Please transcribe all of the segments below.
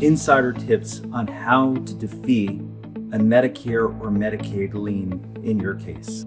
insider tips on how to defeat a Medicare or Medicaid lien in your case.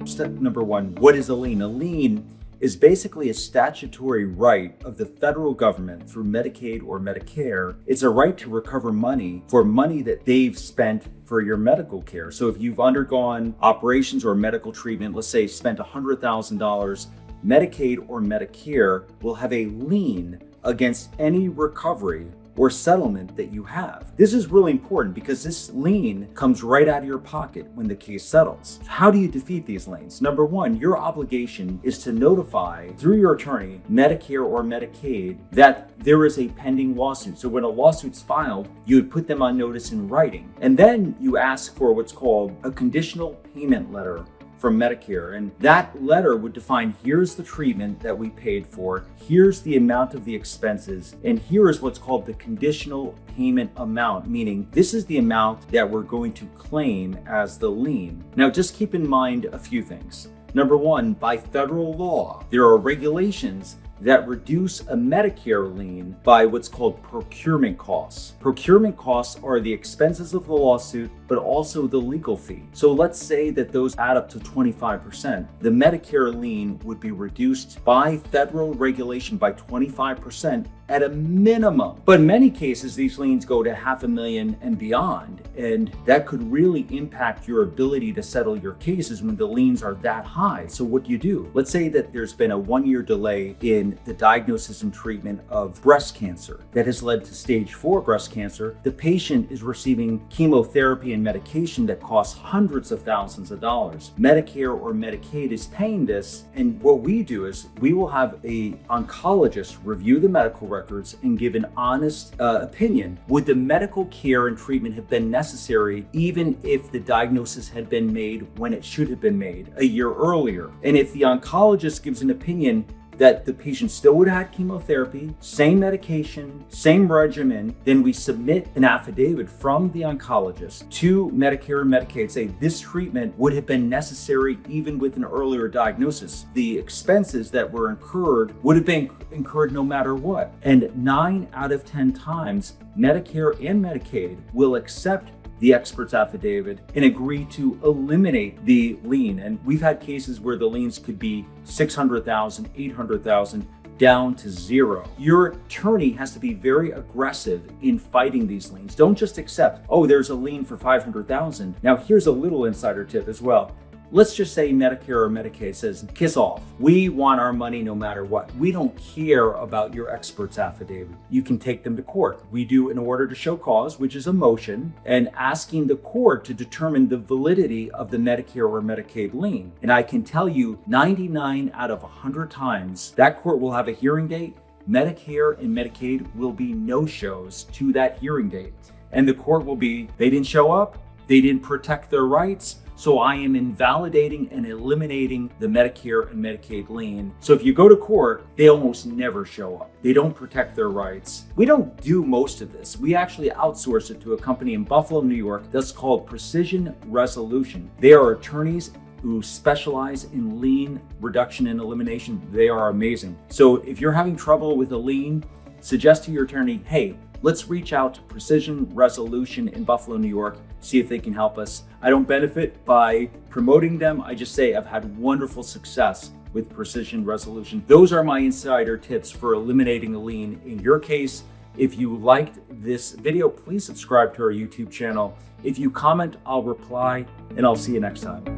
Step number one, what is a lien? A lien is basically a statutory right of the federal government through Medicaid or Medicare. It's a right to recover money for money that they've spent for your medical care. So if you've undergone operations or medical treatment, let's say spent $100,000, Medicaid or Medicare will have a lien against any recovery or settlement that you have. This is really important because this lien comes right out of your pocket when the case settles. How do you defeat these liens? Number one, your obligation is to notify through your attorney, Medicare or Medicaid, that there is a pending lawsuit. So when a lawsuit's filed, you would put them on notice in writing. And then you ask for what's called a conditional payment letter from Medicare. And that letter would define, here's the treatment that we paid for, here's the amount of the expenses, and here is what's called the conditional payment amount, meaning this is the amount that we're going to claim as the lien. Now, just keep in mind a few things. Number one, by federal law, there are regulations that reduce a Medicare lien by what's called procurement costs. Procurement costs are the expenses of the lawsuit, but also the legal fee. So let's say that those add up to 25%. The Medicare lien would be reduced by federal regulation by 25% at a minimum. But in many cases, these liens go to $500,000 and beyond. And that could really impact your ability to settle your cases when the liens are that high. So what do you do? Let's say that there's been a 1-year delay in the diagnosis and treatment of breast cancer that has led to stage 4 breast cancer. The patient is receiving chemotherapy and medication that costs hundreds of thousands of dollars. Medicare or Medicaid is paying this. And what we do is we will have a oncologist review the medical records and give an honest opinion. Would the medical care and treatment have been necessary even if the diagnosis had been made when it should have been made a year earlier? And if the oncologist gives an opinion that the patient still would have had chemotherapy, same medication, same regimen, then we submit an affidavit from the oncologist to Medicare and Medicaid, say this treatment would have been necessary even with an earlier diagnosis. The expenses that were incurred would have been incurred no matter what. And 9 out of 10 times, Medicare and Medicaid will accept the expert's affidavit and agree to eliminate the lien. And we've had cases where the liens could be $600,000, $800,000 down to zero. Your attorney has to be very aggressive in fighting these liens. Don't just accept, oh, there's a lien for $500,000. Now here's a little insider tip as well. Let's just say Medicare or Medicaid says, kiss off. We want our money no matter what. We don't care about your expert's affidavit. You can take them to court. We do an order to show cause, which is a motion, and asking the court to determine the validity of the Medicare or Medicaid lien. And I can tell you 99 out of 100 times that court will have a hearing date. Medicare and Medicaid will be no-shows to that hearing date. And the court will be, they didn't show up, they didn't protect their rights, so I am invalidating and eliminating the Medicare and Medicaid lien. So if you go to court, they almost never show up. They don't protect their rights. We don't do most of this. We actually outsource it to a company in Buffalo, New York that's called Precision Resolution. They are attorneys who specialize in lien reduction and elimination. They are amazing. So if you're having trouble with a lien, suggest to your attorney, hey, let's reach out to Precision Resolution in Buffalo, New York, see if they can help us. I don't benefit by promoting them. I just say I've had wonderful success with Precision Resolution. Those are my insider tips for eliminating a lien in your case. If you liked this video, please subscribe to our YouTube channel. If you comment, I'll reply, and I'll see you next time.